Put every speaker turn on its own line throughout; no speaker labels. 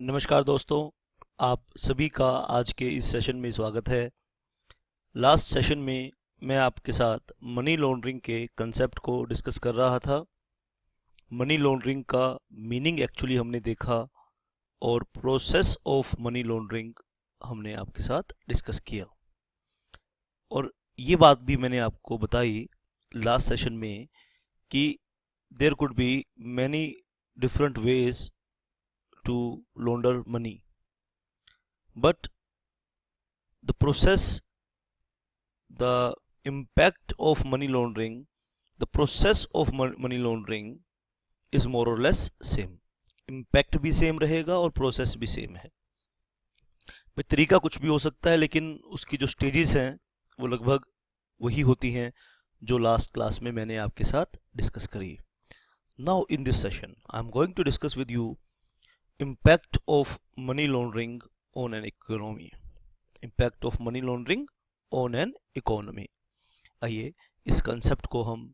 नमस्कार दोस्तों, आप सभी का आज के इस सेशन में स्वागत है। लास्ट सेशन में मैं आपके साथ मनी लॉन्ड्रिंग के कंसेप्ट को डिस्कस कर रहा था। मनी लॉन्ड्रिंग का मीनिंग एक्चुअली हमने देखा और प्रोसेस ऑफ मनी लॉन्ड्रिंग हमने आपके साथ डिस्कस किया। और ये बात भी मैंने आपको बताई लास्ट सेशन में कि there could be many different ways to launder money, but the process, the impact of money laundering, the process of money laundering is more or less same. Impact भी सेम रहेगा और process भी same है। भाई तरीका कुछ भी हो सकता है, लेकिन उसकी जो स्टेजेस हैं वो लगभग वही होती हैं जो लास्ट क्लास में मैंने आपके साथ डिस्कस करी। Now in this session I am going to discuss with you impact of money laundering on an economy. Impact of money laundering on an economy. आइए इस कंसेप्ट को हम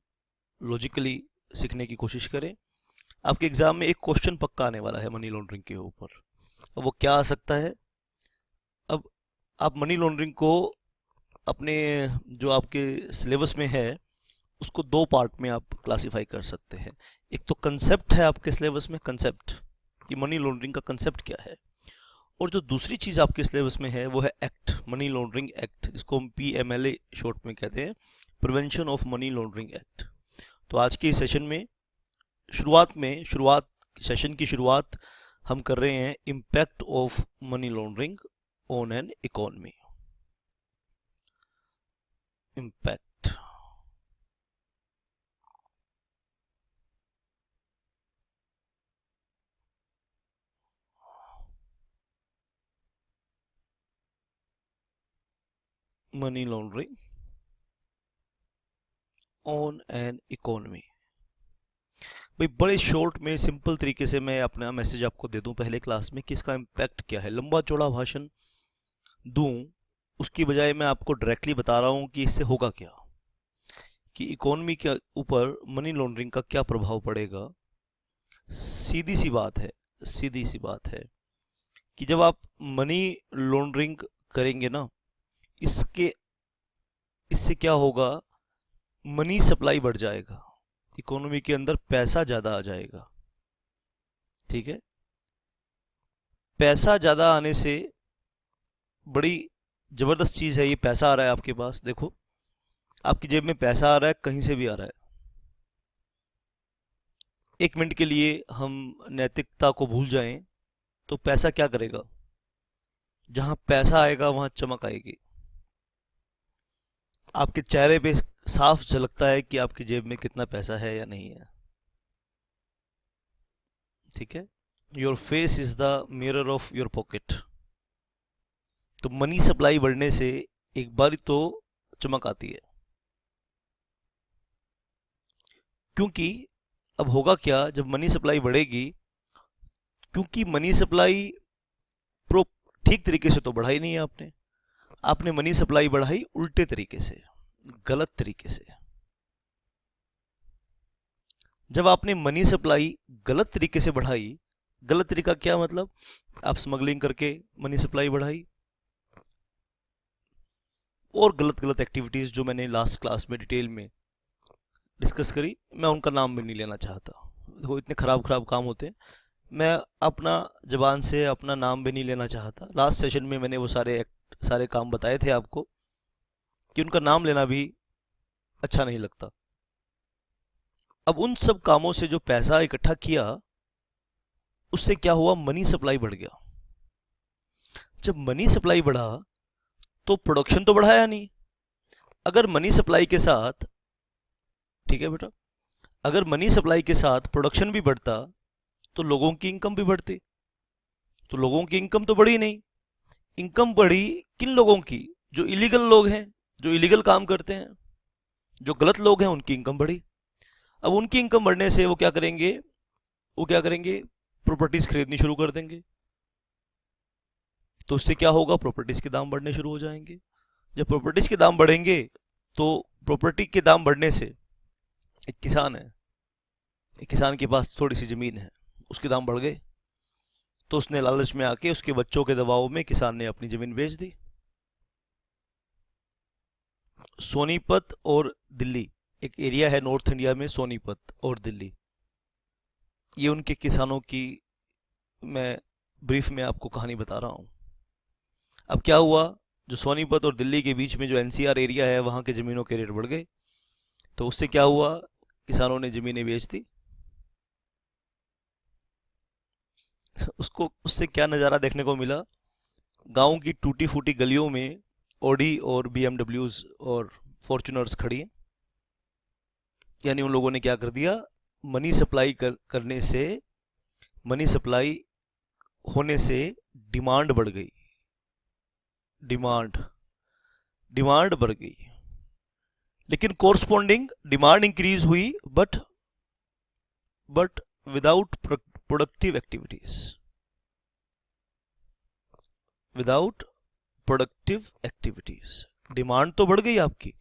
लॉजिकली सीखने की कोशिश करें। आपके एग्जाम में एक क्वेश्चन पक्का आने वाला है मनी लॉन्ड्रिंग के ऊपर। अब वो क्या आ सकता है? अब आप मनी लॉन्ड्रिंग को अपने जो आपके सिलेबस में है उसको दो पार्ट में आप क्लासीफाई कर सकते हैं। एक तो कंसेप्ट है आपके सिलेबस में, कंसेप्ट कि मनी लॉन्ड्रिंग का कंसेप्ट क्या है, और जो दूसरी चीज़ आपके सिलेबस में है वो है एक्ट, मनी लॉन्ड्रिंग एक्ट, जिसको हम PMLA शॉर्ट में कहते हैं, prevention of money laundering act. तो आज के सेशन में शुरुआत सेशन की शुरुआत हम कर रहे हैं impact of money laundering on an economy. Impact money laundering on an economy. भाई बड़े शॉर्ट में सिंपल तरीके से मैं अपना मैसेज आपको दे दूं पहले क्लास में कि इसका इम्पैक्ट क्या है। लंबा चौड़ा भाषण दूं उसकी बजाय मैं आपको डायरेक्टली बता रहा हूं कि इससे होगा क्या, कि इकोनॉमी के ऊपर मनी लॉन्ड्रिंग का क्या प्रभाव पड़ेगा। सीधी सी बात है, सीधी सी बात है कि जब आप मनी लॉन्ड्रिंग करेंगे ना, इसके इससे क्या होगा, मनी सप्लाई बढ़ जाएगा, इकोनॉमी के अंदर पैसा ज़्यादा आ जाएगा। ठीक है, पैसा ज़्यादा आने से बड़ी ज़बरदस्त चीज़ है, ये पैसा आ रहा है आपके पास, देखो आपकी जेब में पैसा आ रहा है, कहीं से भी आ रहा है। एक मिनट के लिए हम नैतिकता को भूल जाएं तो पैसा क्या करेगा? जहां पैसा आएगा वहां चमक आएगी। आपके चेहरे पे साफ झलकता है कि आपकी जेब में कितना पैसा है या नहीं है। ठीक है, your face is the mirror of your pocket. तो मनी सप्लाई बढ़ने से एक बार तो चमक आती है, क्योंकि अब होगा क्या जब मनी सप्लाई बढ़ेगी, क्योंकि मनी सप्लाई प्रो ठीक तरीके से तो बढ़ाई नहीं है आपने। आपने मनी सप्लाई बढ़ाई उल्टे तरीके से, गलत तरीके से। जब आपने मनी सप्लाई गलत तरीके से बढ़ाई, गलत तरीका क्या मतलब, आप स्मगलिंग करके मनी सप्लाई बढ़ाई, और गलत गलत एक्टिविटीज जो मैंने लास्ट क्लास में डिटेल में डिस्कस करी, मैं उनका नाम भी नहीं लेना चाहता, वो इतने खराब खराब काम होते हैं, मैं अपना जबान से अपना नाम भी नहीं लेना चाहता। लास्ट सेशन में मैंने वो सारे काम बताए थे आपको कि उनका नाम लेना भी अच्छा नहीं लगता। अब उन सब कामों से जो पैसा इकट्ठा किया उससे क्या हुआ, मनी सप्लाई बढ़ गया। जब मनी सप्लाई बढ़ा तो प्रोडक्शन तो बढ़ाया नहीं। अगर मनी सप्लाई के साथ, ठीक है बेटा, अगर मनी सप्लाई के साथ प्रोडक्शन भी बढ़ता तो लोगों की इनकम भी बढ़ती। तो लोगों की इनकम तो बढ़ी नहीं। इनकम बढ़ी किन लोगों की? जो इलीगल लोग हैं, जो इलीगल काम करते हैं, जो गलत लोग हैं, उनकी इनकम बढ़ी। अब उनकी इनकम बढ़ने से वो क्या करेंगे, प्रॉपर्टीज खरीदनी शुरू कर देंगे। तो उससे क्या होगा, प्रॉपर्टीज के दाम बढ़ने शुरू हो जाएंगे। जब प्रॉपर्टीज के दाम बढ़ेंगे तो प्रॉपर्टी के दाम बढ़ने से, एक किसान है, एक किसान के पास थोड़ी सी ज़मीन है, उसके दाम बढ़ गए। तो उसने लालच में आके उसके बच्चों के दबाव में किसान ने अपनी जमीन बेच दी। सोनीपत और दिल्ली, एक एरिया है नॉर्थ इंडिया में, सोनीपत और दिल्ली, ये उनके किसानों की मैं ब्रीफ में आपको कहानी बता रहा हूँ। अब क्या हुआ, जो सोनीपत और दिल्ली के बीच में जो एनसीआर एरिया है वहाँ के ज़मीनों के रेट बढ़ गए, तो उससे क्या हुआ, किसानों ने ज़मीनें बेच दी। उससे क्या नज़ारा देखने को मिला, गांव की टूटी फूटी गलियों में ऑडी और बीएमडब्ल्यूज और फॉर्च्यूनर्स खड़ी हैं। यानी उन लोगों ने क्या कर दिया, मनी सप्लाई करने से, मनी सप्लाई होने से डिमांड बढ़ गई, डिमांड डिमांड बढ़ गई, लेकिन कोरस्पॉन्डिंग डिमांड इंक्रीज हुई, but without productive activities, without productive activities. Demand तो बढ़ गई आपकी,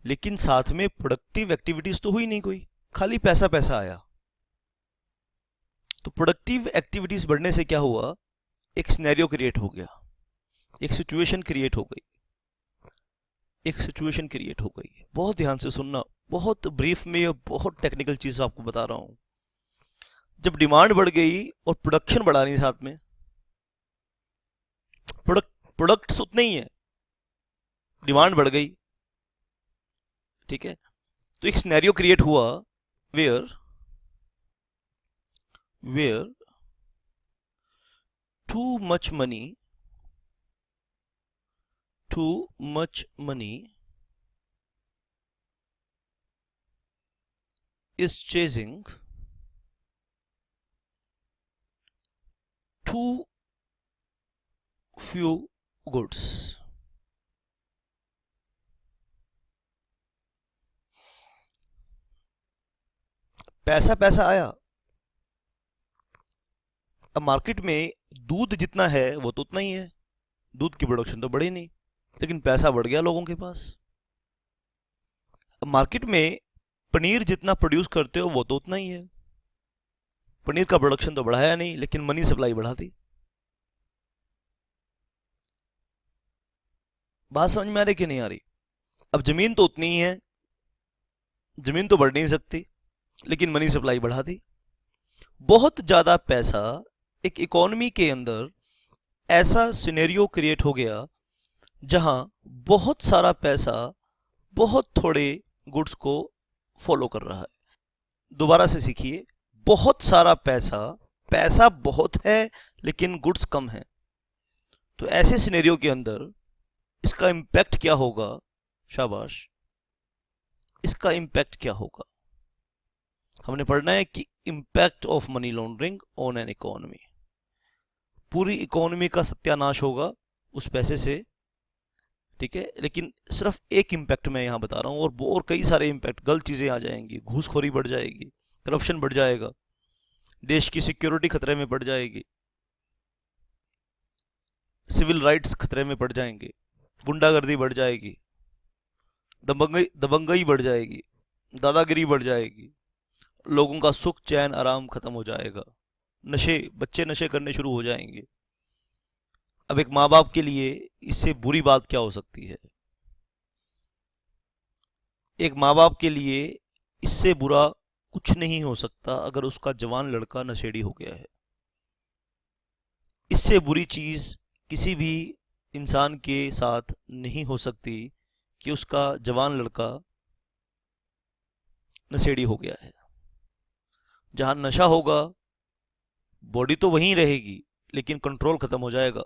लेकिन साथ में प्रोडक्टिव एक्टिविटीज तो हुई नहीं कोई, खाली पैसा पैसा आया। तो प्रोडक्टिव एक्टिविटीज बढ़ने से क्या हुआ, एक सिनेरियो क्रिएट हो गया, एक सिचुएशन क्रिएट हो गई, एक सिचुएशन क्रिएट हो गई। बहुत ध्यान से सुनना, बहुत ब्रीफ में, बहुत टेक्निकल चीज आपको बता रहा हूं। जब डिमांड बढ़ गई और प्रोडक्शन बढ़ा नहीं साथ में, प्रोडक्ट्स उतने ही है, डिमांड बढ़ गई, ठीक है। तो एक सिनेरियो क्रिएट हुआ where too much money is chasing too few goods. पैसा पैसा आया। अब मार्केट में दूध जितना है वो तो उतना ही है, दूध की प्रोडक्शन तो बढ़ी नहीं, लेकिन पैसा बढ़ गया लोगों के पास। अब मार्केट में पनीर जितना प्रोड्यूस करते हो वो तो उतना ही है, पनीर का प्रोडक्शन तो बढ़ाया नहीं, लेकिन मनी सप्लाई बढ़ा दी। बात समझ में आ रही कि नहीं आ रही? अब जमीन तो उतनी ही है, जमीन तो बढ़ नहीं सकती, लेकिन मनी सप्लाई बढ़ा दी। बहुत ज्यादा पैसा एक इकोनॉमी के अंदर, ऐसा सिनेरियो क्रिएट हो गया जहां बहुत सारा पैसा बहुत थोड़े गुड्स को फॉलो कर रहा है। दोबारा से सीखिए, बहुत सारा पैसा, पैसा बहुत है लेकिन गुड्स कम है। तो ऐसे सिनेरियो के अंदर इसका इंपैक्ट क्या होगा, शाबाश, इसका इंपैक्ट क्या होगा, हमने पढ़ना है कि impact of money laundering on an economy. पूरी इकोनॉमी का सत्यानाश होगा उस पैसे से, ठीक है। लेकिन सिर्फ एक इंपैक्ट मैं यहां बता रहा हूं, और कई सारे इंपैक्ट, गलत चीजें आ जाएंगी, घूसखोरी बढ़ जाएगी, करप्शन बढ़ जाएगा, देश की सिक्योरिटी खतरे में पड़ जाएगी, सिविल राइट्स खतरे में पड़ जाएंगे, गुंडागर्दी बढ़ जाएगी, दबंगई बढ़ जाएगी, दादागिरी बढ़ जाएगी, लोगों का सुख चैन आराम खत्म हो जाएगा, बच्चे नशे करने शुरू हो जाएंगे। अब एक माँ बाप के लिए इससे बुरी बात क्या हो सकती है? एक माँ बाप के लिए इससे बुरा कुछ नहीं हो सकता अगर उसका जवान लड़का नशेड़ी हो गया है। इससे बुरी चीज किसी भी इंसान के साथ नहीं हो सकती कि उसका जवान लड़का नशेड़ी हो गया है। जहां नशा होगा, बॉडी तो वहीं रहेगी लेकिन कंट्रोल खत्म हो जाएगा।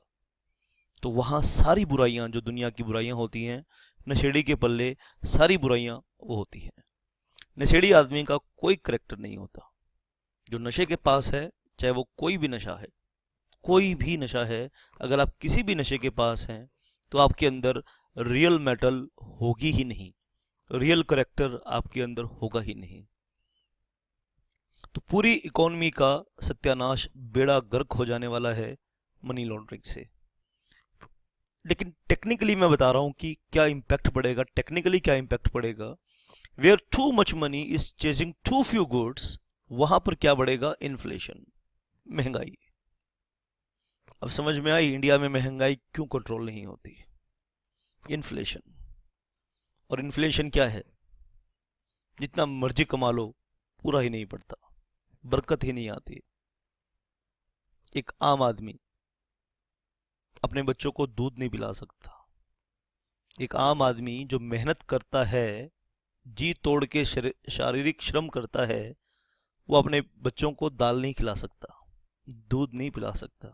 तो वहां सारी बुराइयां, जो दुनिया की बुराइयां होती हैं, नशेड़ी के पल्ले सारी बुराइयां वो होती हैं। नशेड़ी आदमी का कोई करेक्टर नहीं होता। जो नशे के पास है, चाहे वो कोई भी नशा है, कोई भी नशा है, अगर आप किसी भी नशे के पास हैं तो आपके अंदर रियल मेटल होगी ही नहीं, रियल करेक्टर आपके अंदर होगा ही नहीं। तो पूरी इकोनॉमी का सत्यानाश, बेड़ा गर्क हो जाने वाला है मनी लॉन्ड्रिंग से। लेकिन टेक्निकली मैं बता रहा हूं कि क्या इंपैक्ट पड़ेगा, टेक्निकली क्या इंपैक्ट पड़ेगा। Where too much money is chasing too few goods, वहां पर क्या बढ़ेगा, इन्फ्लेशन, महंगाई। अब समझ में आई इंडिया में महंगाई क्यों कंट्रोल नहीं होती। इन्फ्लेशन। और इन्फ्लेशन क्या है? जितना मर्जी कमा लो पूरा ही नहीं पड़ता, बरकत ही नहीं आती। एक आम आदमी अपने बच्चों को दूध नहीं पिला सकता। एक आम आदमी जो मेहनत करता है, जी तोड़ के शारीरिक श्रम करता है, वो अपने बच्चों को दाल नहीं खिला सकता, दूध नहीं पिला सकता,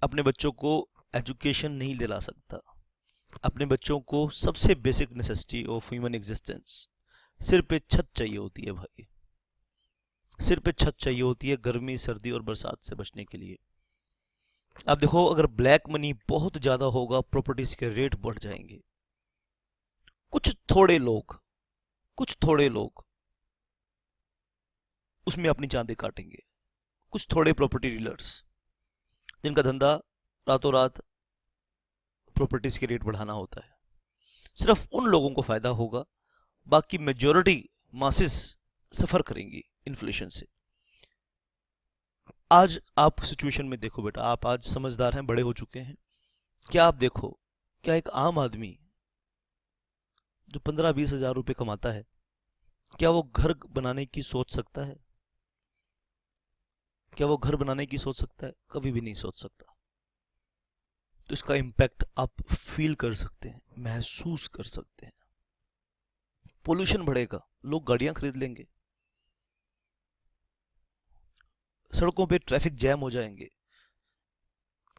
अपने बच्चों को एजुकेशन नहीं दिला सकता, अपने बच्चों को सबसे basic necessity of human existence, सिर पे छत चाहिए होती है भाई, सिर पे छत चाहिए होती है गर्मी सर्दी और बरसात से बचने के लिए। अब देखो, अगर ब्लैक मनी बहुत ज्यादा होगा प्रॉपर्टीज के रेट बढ़ जाएंगे। कुछ थोड़े लोग उसमें अपनी चांदी काटेंगे। कुछ थोड़े प्रॉपर्टी डीलर्स जिनका धंधा रातों रात प्रॉपर्टीज के रेट बढ़ाना होता है, सिर्फ उन लोगों को फायदा होगा। बाकी मेजॉरिटी मासेस सफर करेंगी इन्फ्लेशन से। आज आप सिचुएशन में देखो बेटा, आप आज समझदार हैं, बड़े हो चुके हैं। क्या आप देखो, क्या एक आम आदमी जो 15-20 हजार रुपए कमाता है, क्या वो घर बनाने की सोच सकता है? क्या वो घर बनाने की सोच सकता है? कभी भी नहीं सोच सकता। तो इसका इम्पैक्ट आप फील कर सकते हैं, महसूस कर सकते हैं। पोल्यूशन बढ़ेगा, लोग गाड़ियां खरीद लेंगे, सड़कों पे ट्रैफिक जैम हो जाएंगे।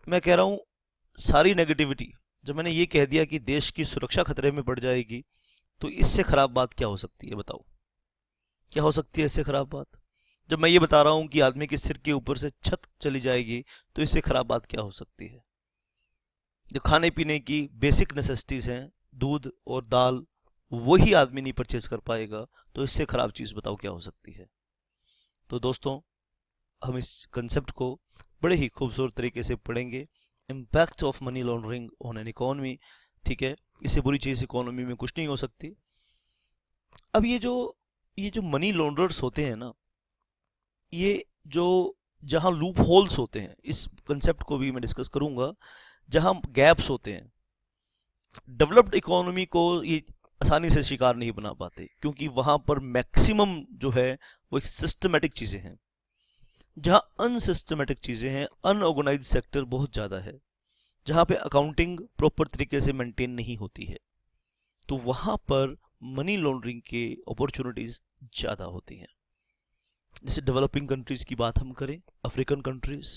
मैं कह रहा हूं, सारी नेगेटिविटी, जब मैंने ये कह दिया कि देश की सुरक्षा खतरे में पड़ जाएगी, तो इससे खराब बात क्या हो सकती है? बताओ, क्या हो सकती है इससे खराब बात? जब मैं ये बता रहा हूं कि आदमी के सिर के ऊपर से छत चली जाएगी, तो इससे खराब बात क्या हो सकती है? जो खाने पीने की बेसिक नेसेसिटीज हैं, दूध और दाल, वही आदमी नहीं परचेज कर पाएगा, तो इससे खराब चीज बताओ क्या हो सकती है? तो दोस्तों, हम इस कंसेप्ट को बड़े ही खूबसूरत तरीके से पढ़ेंगे, impact of money laundering on an economy. ठीक है, इससे बुरी चीज इकोनॉमी में कुछ नहीं हो सकती। अब ये जो मनी लॉन्ड्रर्स होते हैं ना, ये जो जहां लूप होल्स होते हैं, इस कंसेप्ट को भी मैं डिस्कस करूंगा, जहां गैप्स होते हैं, डेवलप्ड इकोनॉमी को ये आसानी से शिकार नहीं बना पाते, क्योंकि वहां पर मैक्सिमम जो है वो एक सिस्टमेटिक चीजें हैं। जहां अनसिस्टमेटिक चीजें हैं, अनऑर्गेनाइज सेक्टर बहुत ज्यादा है, जहां पे अकाउंटिंग प्रॉपर तरीके से मेंटेन नहीं होती है, तो वहां पर मनी लॉन्ड्रिंग के अपॉर्चुनिटीज ज्यादा होती हैं। जैसे डेवलपिंग कंट्रीज की बात हम करें, अफ्रीकन कंट्रीज,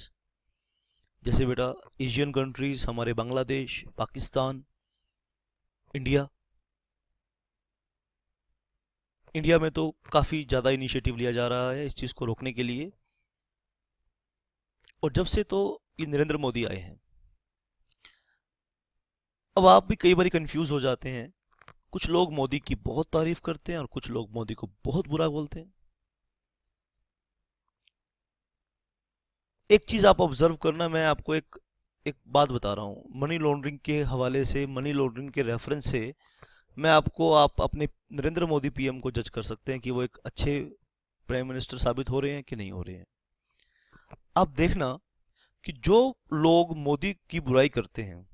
जैसे बेटा एशियन कंट्रीज, हमारे बांग्लादेश, पाकिस्तान, इंडिया। इंडिया में तो काफी ज्यादा इनिशिएटिव लिया जा रहा है इस चीज को रोकने के लिए, और जब से तो ये नरेंद्र मोदी आए हैं। अब आप भी कई बार कंफ्यूज हो जाते हैं, कुछ लोग मोदी की बहुत तारीफ करते हैं और कुछ लोग मोदी को बहुत बुरा बोलते हैं। एक चीज आप ऑब्जर्व करना, मैं आपको एक बात बता रहा हूं, मनी लॉन्ड्रिंग के हवाले से, मनी लॉन्ड्रिंग के रेफरेंस से मैं आपको, आप अपने नरेंद्र मोदी पीएम को जज कर सकते हैं कि वो एक अच्छे प्राइम मिनिस्टर साबित हो रहे हैं कि नहीं हो रहे हैं। आप देखना कि जो लोग मोदी की बुराई करते हैं,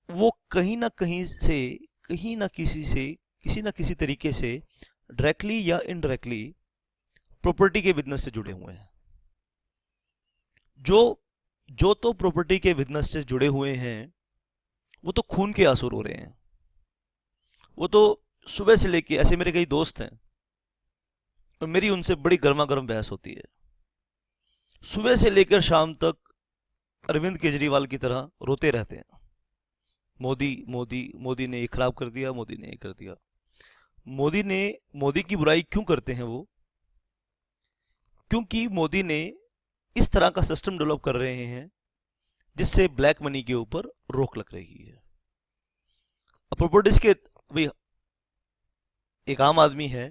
वो कहीं ना कहीं से, कहीं ना किसी से, किसी ना किसी तरीके से डायरेक्टली या इनडायरेक्टली प्रॉपर्टी के बिजनेस से जुड़े हुए हैं। जो जो तो प्रॉपर्टी के बिजनेस से जुड़े हुए हैं, वो तो खून के आंसू रो रहे हैं। वो तो सुबह से लेके, ऐसे मेरे कई दोस्त हैं और मेरी उनसे बड़ी गर्मा गर्म बहस होती है, सुबह से लेकर शाम तक अरविंद केजरीवाल की तरह रोते रहते हैं, मोदी मोदी मोदी ने ये खराब कर दिया, मोदी ने ये कर दिया। मोदी की बुराई क्यों करते हैं वो? क्योंकि मोदी ने इस तरह का सिस्टम डेवलप कर रहे हैं जिससे ब्लैक मनी के ऊपर रोक लग रही है। अब प्रॉपर्टीज के, भाई एक आम आदमी है,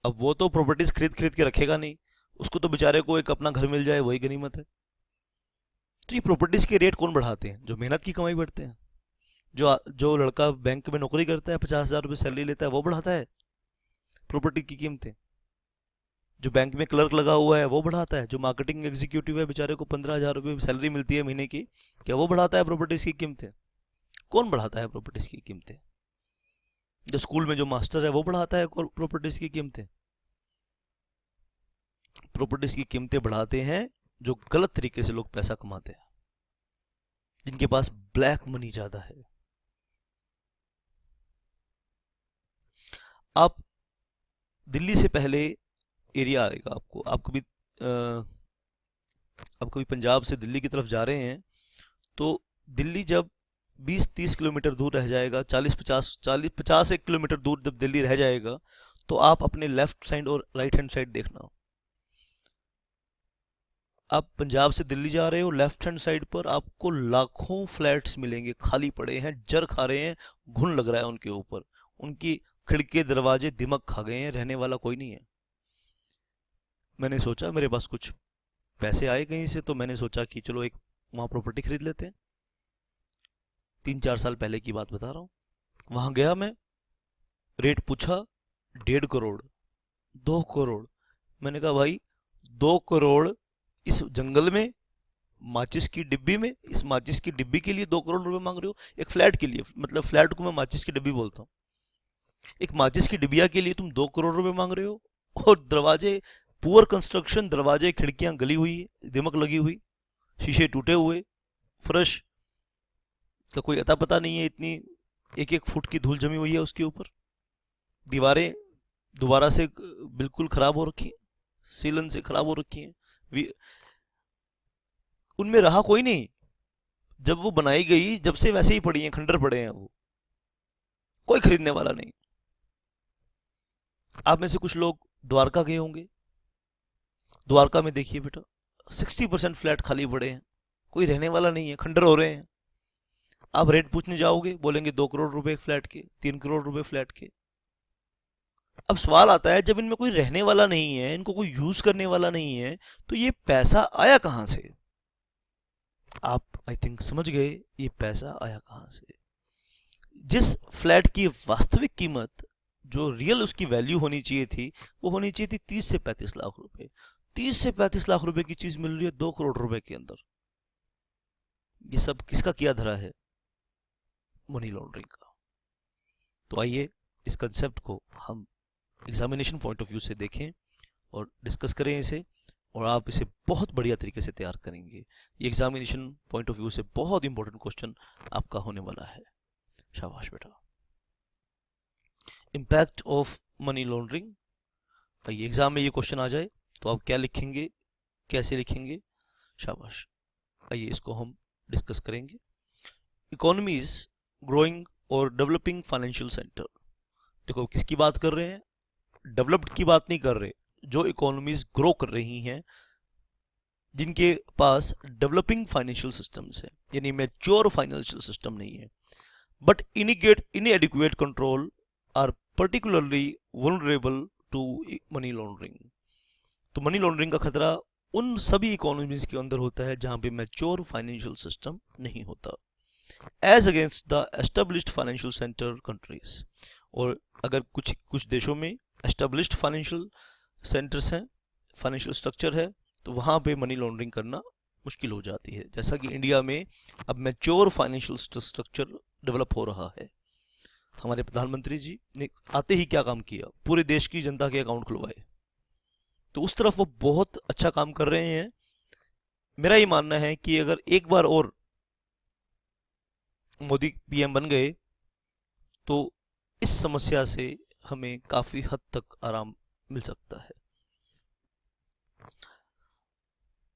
अब वो तो प्रॉपर्टीज खरीद खरीद के रखेगा नहीं, उसको तो बेचारे को एक अपना घर मिल जाए वही गनीमत है। तो ये प्रॉपर्टीज के रेट कौन बढ़ाते हैं? जो मेहनत की कमाई बढ़ते हैं। जो लड़का बैंक में नौकरी करता है, 50,000 रुपये सैलरी लेता है, वो बढ़ाता है प्रॉपर्टी की कीमतें। जो बैंक में क्लर्क लगा हुआ है वो बढ़ाता है, जो मार्केटिंग एग्जीक्यूटिव है बेचारे को 15,000 रुपये सैलरी मिलती है महीने की, क्या वो बढ़ाता है प्रॉपर्टीज की कीमतें? कौन बढ़ाता है प्रॉपर्टीज की कीमतें? जो स्कूल में जो मास्टर है वो बढ़ाता है प्रॉपर्टीज की कीमतें? प्रॉपर्टीज की कीमतें बढ़ाते हैं जो गलत तरीके से लोग पैसा कमाते हैं, जिनके पास ब्लैक मनी ज्यादा है। आप दिल्ली से पहले एरिया आएगा आपको, आप कभी पंजाब से दिल्ली की तरफ जा रहे हैं तो दिल्ली जब 20-30 किलोमीटर दूर रह जाएगा, 40-50 एक किलोमीटर दूर जब दिल्ली रह जाएगा, तो आप अपने लेफ्ट साइड और राइट हैंड साइड देखना। आप पंजाब से दिल्ली जा रहे हो, लेफ्ट हैंड साइड पर आपको लाखों फ्लैट्स मिलेंगे, खाली पड़े हैं, जर खा रहे हैं, घुन लग रहा है उनके ऊपर, उनकी खिड़की दरवाजे दिमक खा गए हैं, रहने वाला कोई नहीं है। मैंने सोचा, मेरे पास कुछ पैसे आए कहीं से, तो मैंने सोचा कि चलो एक वहाँ प्रॉपर्टी खरीद लेते हैं। 3-4 साल पहले की बात बता रहा हूँ। वहां गया मैं, रेट पूछा 1.5 करोड़, 2 करोड़। मैंने कहा भाई 2 करोड़ इस जंगल में, माचिस की डिब्बी में, इस माचिस की डिब्बी के लिए 2 करोड़ रुपए मांग रहे हो? एक फ्लैट के लिए, मतलब फ्लैट को मैं माचिस की डिब्बी बोलता हूँ, एक माचिस की डिबिया के लिए तुम 2 करोड़ रुपए मांग रहे हो? और दरवाजे पुअर कंस्ट्रक्शन, दरवाजे खिड़कियां गली हुई, दिमक लगी हुई, शीशे टूटे हुए, फर्श का कोई अता पता नहीं है, इतनी 1-1 फुट की धूल जमी हुई है उसके ऊपर, दीवारें दोबारा से बिल्कुल खराब हो रखी हैं, सीलन से खराब हो रखी हैं, उनमें रहा कोई नहीं। जब वो बनाई गई जब से वैसे ही पड़ी हैं, खंडर पड़े हैं, वो कोई खरीदने वाला नहीं। आप में से कुछ लोग द्वारका गए होंगे, द्वारका में देखिए बेटा 60% फ्लैट खाली पड़े हैं, कोई रहने वाला नहीं है, खंडर हो रहे हैं। आप रेट पूछने जाओगे, बोलेंगे 2 करोड़ रुपए एक फ्लैट के, 3 करोड़ रुपए फ्लैट के। अब सवाल आता है, जब इनमें कोई रहने वाला नहीं है, इनको कोई यूज करने वाला नहीं है, तो ये पैसा आया कहां से? आप आई थिंक समझ गए ये पैसा आया कहां से। जिस फ्लैट की वास्तविक कीमत, जो रियल उसकी वैल्यू होनी चाहिए थी, वो होनी चाहिए थी 30 से 35 लाख रुपए। 30 से 35 लाख रुपए की चीज मिल रही है 2 करोड़ रुपए के अंदर। ये सब किसका किया धरा है? मनी लॉन्ड्रिंग का। तो आइए इस कंसेप्ट को हम एग्जामिनेशन पॉइंट ऑफ व्यू से देखें और डिस्कस करें इसे, और आप इसे बहुत बढ़िया तरीके से तैयार करेंगे। ये एग्जामिनेशन पॉइंट ऑफ व्यू से बहुत इंपॉर्टेंट क्वेश्चन आपका होने वाला है। शाबाश बेटा। Impact of money laundering. आइए एग्जाम में ये क्वेश्चन आ जाए तो आप क्या लिखेंगे, कैसे लिखेंगे? शाबाश। आइए इसको हम डिस्कस करेंगे। इकोनॉमीज ग्रोइंग और डेवलपिंग फाइनेंशियल सेंटर। देखो किसकी बात कर रहे हैं? डेवलप्ड की बात नहीं कर रहे, जो इकोनॉमीज ग्रो कर रही हैं, जिनके पास डेवलपिंग फाइनेंशियल सिस्टम्स है, यानी मैच्योर फाइनेंशियल सिस्टम नहीं है, but inadequate control are particularly vulnerable to money laundering. तो मनी लॉन्ड्रिंग का खतरा उन सभी इकोनॉमीज के अंदर होता है जहां पे मैच्योर फाइनेंशियल सिस्टम नहीं होता, as against the established financial centre countries. और अगर कुछ देशों में एस्टेब्लिश्ड फाइनेंशियल सेंटर्स हैं, फाइनेंशियल स्ट्रक्चर है, तो वहां पे मनी लॉन्ड्रिंग करना मुश्किल हो जाती है। जैसा कि इंडिया में अब मैच्योर फाइनेंशियल स्ट्रक्चर डेवलप हो रहा है। हमारे प्रधानमंत्री जी ने आते ही क्या काम किया? पूरे देश की जनता के अकाउंट खुलवाए। तो उस तरफ वो बहुत अच्छा काम कर रहे हैं। मेरा ये मानना है कि अगर एक बार और मोदी पीएम बन गए तो इस समस्या से हमें काफी हद तक आराम मिल सकता है।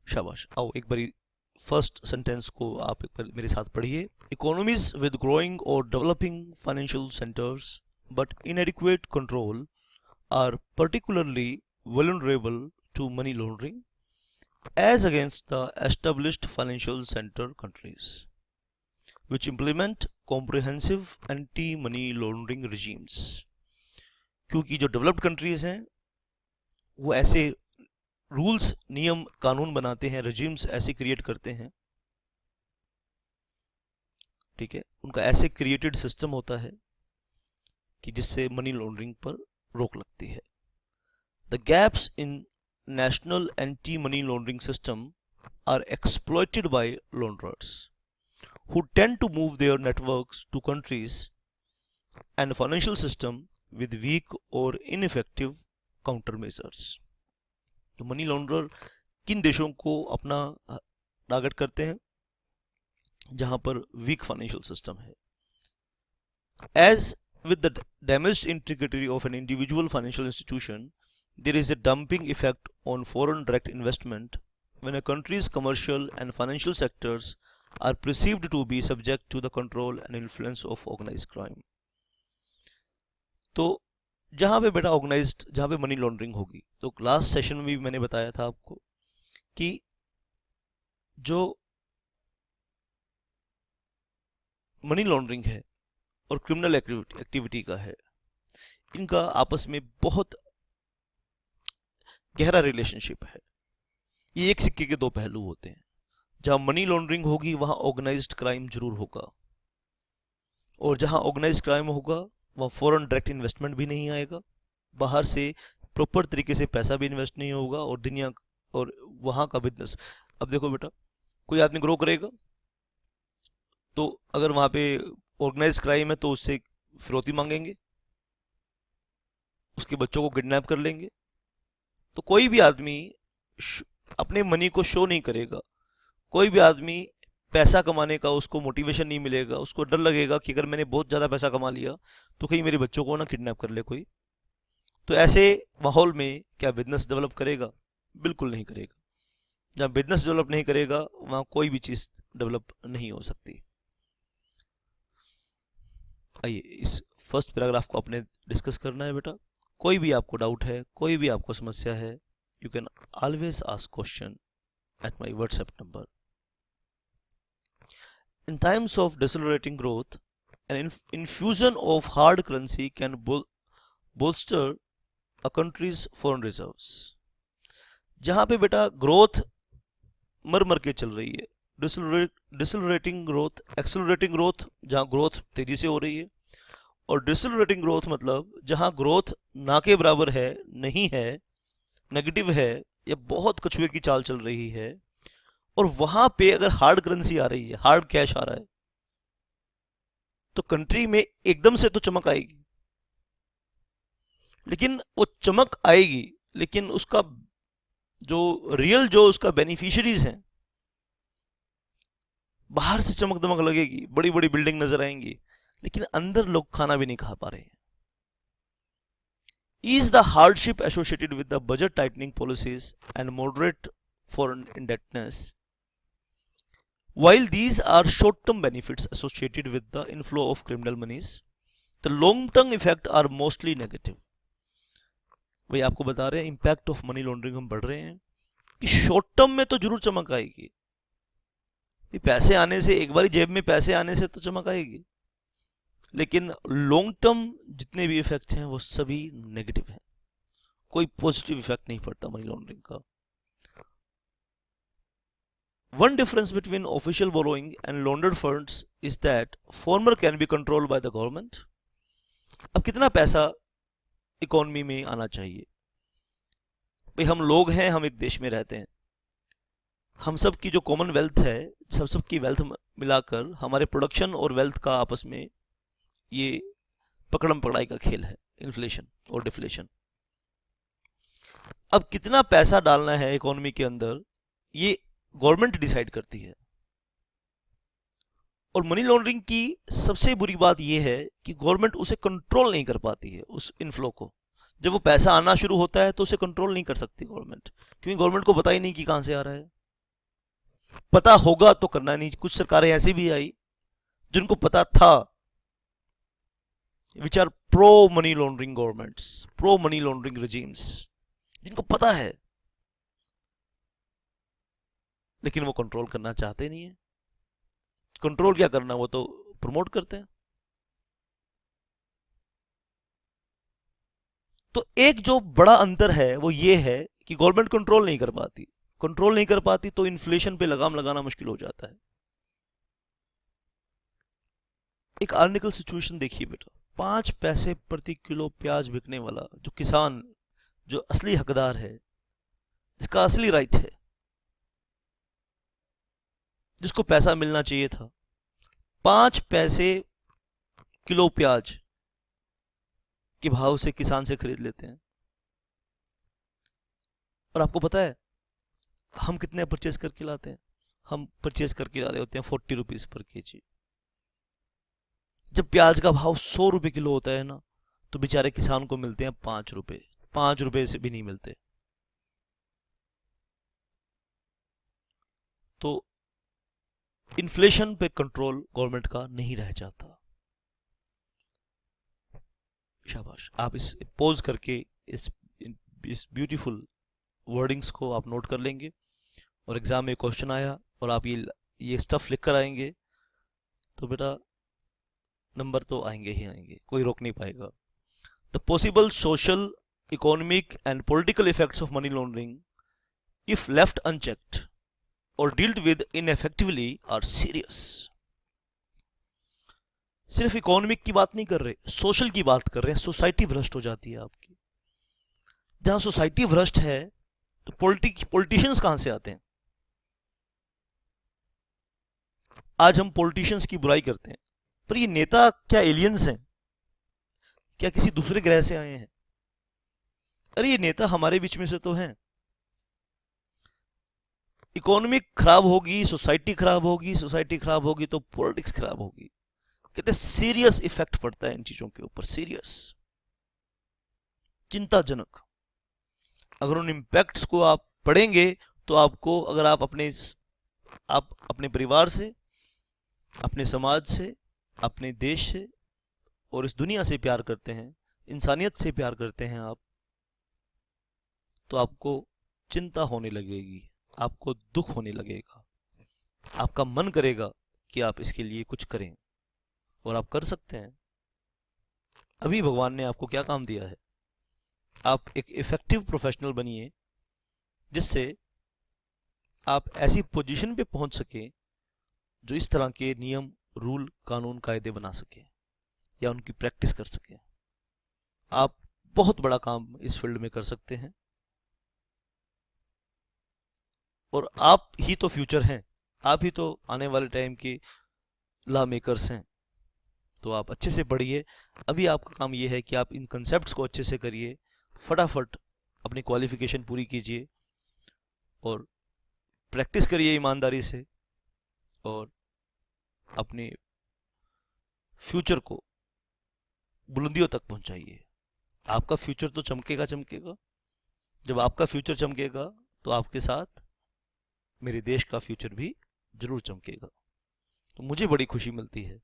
शाबाश। आओ एक बारी फर्स्ट सेंटेंस को आप एक बार मेरे साथ पढ़िए। इकोनॉमीज विद ग्रोइंग और developing financial centres but inadequate control are particularly vulnerable to money laundering as against the established financial center countries which implement comprehensive anti-money laundering regimes। क्योंकि जो डेवलप्ड कंट्रीज हैं वो ऐसे रूल्स, नियम, कानून बनाते हैं, रेजिम्स ऐसे क्रिएट करते हैं, ठीक है, उनका ऐसे क्रिएटेड सिस्टम होता है कि जिससे मनी लॉन्ड्रिंग पर रोक लगती है। The gaps in national anti-money laundering system are exploited by launderers who tend to move their networks to countries and financial system with weak or ineffective countermeasures. तो money launderer किन देशों को अपना target करते हैं जहां पर वीक फाइनेंशियल सिस्टम है. As with the damaged integrity of an individual financial institution, there is a dumping effect on foreign direct investment when a country's commercial and financial sectors are perceived to be subject to the control and influence of organized crime. तो जहां पे बेटा organised, जहां पे money laundering होगी, तो last session में भी मैंने बताया था आपको कि जो मनी लॉन्ड्रिंग है और क्रिमिनल एक्टिविटी का है, इनका आपस में बहुत गहरा रिलेशनशिप है. ये एक सिक्के के दो पहलू होते हैं. जहां मनी लॉन्ड्रिंग होगी वहां ऑर्गेनाइज्ड क्राइम जरूर होगा, और जहां ऑर्गेनाइज्ड क्राइम होगा वहां फॉरेन डायरेक्ट इन्वेस्टमेंट भी नहीं आएगा, बाहर से प्रॉपर तरीके से पैसा भी इन्वेस्ट नहीं होगा, और दुनिया और वहां का बिजनेस. अब देखो बेटा, कोई आदमी ग्रो करेगा तो अगर वहां पे ऑर्गेनाइज क्राइम है तो उससे फिरौती मांगेंगे, उसके बच्चों को किडनैप कर लेंगे. तो कोई भी आदमी अपने मनी को शो नहीं करेगा, कोई भी आदमी पैसा कमाने का उसको मोटिवेशन नहीं मिलेगा, उसको डर लगेगा कि अगर मैंने बहुत ज़्यादा पैसा कमा लिया तो कहीं मेरे बच्चों को ना किडनैप कर ले कोई. तो ऐसे माहौल में क्या बिजनेस डेवलप करेगा? बिल्कुल नहीं करेगा. जहाँ बिजनेस डेवलप नहीं करेगा वहाँ कोई भी चीज़ डेवलप नहीं हो सकती. आइए इस फर्स्ट पैराग्राफ को आपने डिस्कस करना है बेटा. कोई भी आपको डाउट है, कोई भी आपको समस्या है, you can always ask question at my WhatsApp number. In times of decelerating growth, an infusion of hard currency can bolster a country's foreign reserves. जहां पे बेटा ग्रोथ मर मर के चल रही है, डिसलरेटिंग ग्रोथ, एक्सेलरेटिंग ग्रोथ जहां ग्रोथ तेजी से हो रही है, और डिसलरेटिंग ग्रोथ मतलब जहां ग्रोथ ना के बराबर है, नहीं है, नेगेटिव है, या बहुत कछुए की चाल चल रही है, और वहां पे अगर हार्ड करेंसी आ रही है, हार्ड कैश आ रहा है, तो कंट्री में एकदम से तो चमक आएगी. लेकिन वो चमक आएगी, लेकिन उसका जो रियल जो उसका बेनिफिशियरीज हैं, बाहर से चमक दमक लगेगी, बड़ी बड़ी बिल्डिंग नजर आएंगी, लेकिन अंदर लोग खाना भी नहीं खा पा रहे हैं. Is the hardship associated with the budget tightening policies and moderate foreign indebtedness? While these are short-term benefits associated with the inflow of criminal monies, the long-term effect are mostly negative. भाई आपको बता रहे हैं impact of money laundering हम बढ़ रहे हैं कि शॉर्ट टर्म में तो जरूर चमक आएगी. पैसे आने से, एक बार जेब में पैसे आने से तो चमक आएगी, लेकिन लॉन्ग टर्म जितने भी इफेक्ट हैं वो सभी नेगेटिव हैं. कोई पॉजिटिव इफेक्ट नहीं पड़ता मनी लॉन्ड्रिंग का. One difference between official borrowing and laundered funds is that former can be controlled by the government. अब कितना पैसा इकोनॉमी में आना चाहिए? भाई हम लोग हैं, हम एक देश में रहते हैं, हम सब की जो कॉमन वेल्थ है, सब की वेल्थ मिलाकर हमारे प्रोडक्शन और वेल्थ का आपस में ये पकड़म पकड़ाई का खेल है, इन्फ्लेशन और डिफ्लेशन. अब कितना पैसा डालना है इकोनॉमी के अंदर, ये गवर्नमेंट डिसाइड करती है. और मनी लॉन्ड्रिंग की सबसे बुरी बात यह है कि गवर्नमेंट उसे कंट्रोल नहीं कर पाती है, उस इनफ्लो को. जब वो पैसा आना शुरू होता है तो उसे कंट्रोल नहीं कर सकती गवर्नमेंट, क्योंकि गवर्नमेंट को पता ही नहीं कि कहां से आ रहा है. पता होगा तो करना नहीं. कुछ सरकारें ऐसी भी आई जिनको पता था, which are pro money laundering governments, pro money laundering regimes, जिनको पता है, लेकिन वो कंट्रोल करना चाहते नहीं है. कंट्रोल क्या करना, वो तो प्रमोट करते हैं. तो एक जो बड़ा अंतर है वो ये है कि गवर्नमेंट कंट्रोल नहीं कर पाती. कंट्रोल नहीं कर पाती तो इन्फ्लेशन पे लगाम लगाना मुश्किल हो जाता है. एक आर्निकल सिचुएशन देखिए बेटा, 5 पैसे प्रति किलो प्याज बिकने वाला जो किसान, जो असली हकदार है, इसका असली राइट है, जिसको पैसा मिलना चाहिए था। 5 पैसे किलो प्याज के भाव से किसान से खरीद लेते हैं। और आपको पता है हम कितने परचेज करके लाते हैं? हम परचेज करके ला रहे होते हैं 40 रुपीज पर केजी। जब प्याज का भाव 100 रुपए किलो होता है ना, तो बेचारे किसान को मिलते हैं 5 रुपए। 5 रुपए से भी नहीं मिलते। तो इन्फ्लेशन पे कंट्रोल गवर्नमेंट का नहीं रह जाता। शाबाश। आप इस पोज करके इस ब्यूटीफुल वर्डिंग्स को आप नोट कर लेंगे, और एग्जाम में क्वेश्चन आया और आप ये स्टफ लिख कर आएंगे, तो बेटा नंबर तो आएंगे ही आएंगे, कोई रोक नहीं पाएगा। The possible social, economic and political effects of money laundering if left unchecked और डील्ड विद इनएफेक्टिवली आर सीरियस। सिर्फ इकोनॉमिक की बात नहीं कर रहे, सोशल की बात कर रहे हैं। सोसाइटी भ्रष्ट हो जाती है आपकी। जहां सोसाइटी भ्रष्ट है तो पॉलिटिशियंस कहां से आते हैं? आज हम पॉलिटिशियंस की बुराई करते हैं, पर ये नेता क्या एलियंस हैं? क्या किसी दूसरे ग्रह से आए हैं? अरे ये नेता हमारे बीच में से तो हैं। इकोनॉमी खराब होगी, सोसाइटी खराब होगी, सोसाइटी खराब होगी तो पॉलिटिक्स खराब होगी। कहते सीरियस इफेक्ट पड़ता है इन चीजों के ऊपर, सीरियस, चिंताजनक। अगर उन इम्पैक्ट्स को आप पढ़ेंगे तो आपको, अगर आप अपने परिवार से, अपने समाज से, अपने देश से और इस दुनिया से प्यार करते हैं, इंसानियत से प्यार करते हैं आप, तो आपको चिंता होने लगेगी, आपको दुख होने लगेगा, आपका मन करेगा कि आप इसके लिए कुछ करें, और आप कर सकते हैं। अभी भगवान ने आपको क्या काम दिया है? आप एक इफेक्टिव प्रोफेशनल बनिए, जिससे आप ऐसी पोजीशन पे पहुंच सके जो इस तरह के नियम, रूल, कानून, कायदे बना सके या उनकी प्रैक्टिस कर सके। आप बहुत बड़ा काम इस फील्ड में कर सकते हैं, और आप ही तो फ्यूचर हैं, आप ही तो आने वाले टाइम के लॉ मेकर्स हैं। तो आप अच्छे से पढ़िए। अभी आपका काम यह है कि आप इन कंसेप्ट्स को अच्छे से करिए, फटाफट अपनी क्वालिफिकेशन पूरी कीजिए और प्रैक्टिस करिए ईमानदारी से, और अपने फ्यूचर को बुलंदियों तक पहुंचाइए। आपका फ्यूचर तो चमकेगा चमकेगा। जब आपका फ्यूचर चमकेगा तो आपके साथ मेरे देश का फ्यूचर भी जरूर चमकेगा। तो मुझे बड़ी खुशी मिलती है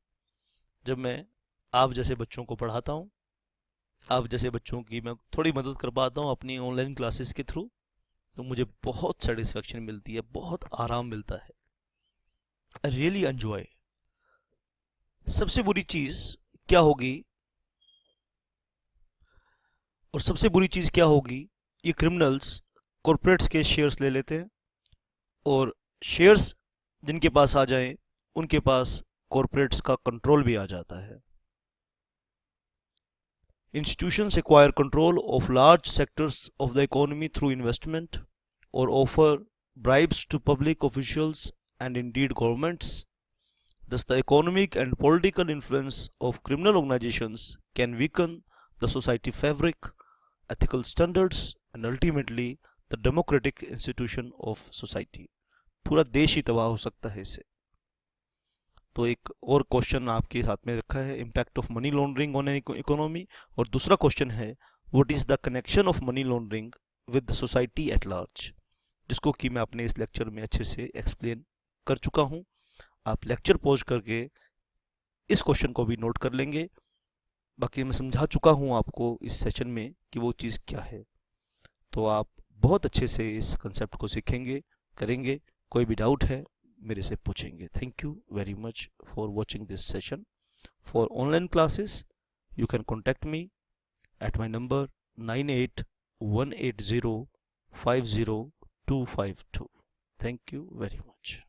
जब मैं आप जैसे बच्चों को पढ़ाता हूँ, आप जैसे बच्चों की मैं थोड़ी मदद कर पाता हूँ अपनी ऑनलाइन क्लासेस के थ्रू। तो मुझे बहुत सेटिस्फेक्शन मिलती है, बहुत आराम मिलता है। I really enjoy. सबसे बुरी चीज क्या होगी, और सबसे बुरी चीज क्या होगी, ये क्रिमिनल्स कॉर्पोरेट्स के शेयर्स ले लेते हैं, और शेयर्स जिनके पास आ जाएं उनके पास कॉर्पोरेट्स का कंट्रोल भी आ जाता है। Institutions acquire control of large sectors of the economy through investment or offer bribes to public officials and indeed governments. Thus, the economic and political influence of criminal organizations can weaken the society fabric, ethical standards, and ultimately the democratic institution of society. पूरा देश ही तबाह हो सकता है इससे। तो एक और क्वेश्चन आपके साथ में रखा है, impact of money laundering on economy, और दूसरा क्वेश्चन है what is the connection of money laundering with the society at large, जिसको कि मैं अपने इस लेक्चर में अच्छे से एक्सप्लेन कर चुका हूं। आप लेक्चर पॉज करके इस क्वेश्चन को भी नोट कर लेंगे। बाकी मैं समझा चुका हूं आपको इस सेशन में कि वो चीज़ क्या है, तो आप बहुत अच्छे से इस कंसेप्ट को सीखेंगे, करेंगे। कोई भी डाउट है मेरे से पूछेंगे। Thank you very much for watching this session. For online classes you can contact me at my number 98180502252. Thank you very much.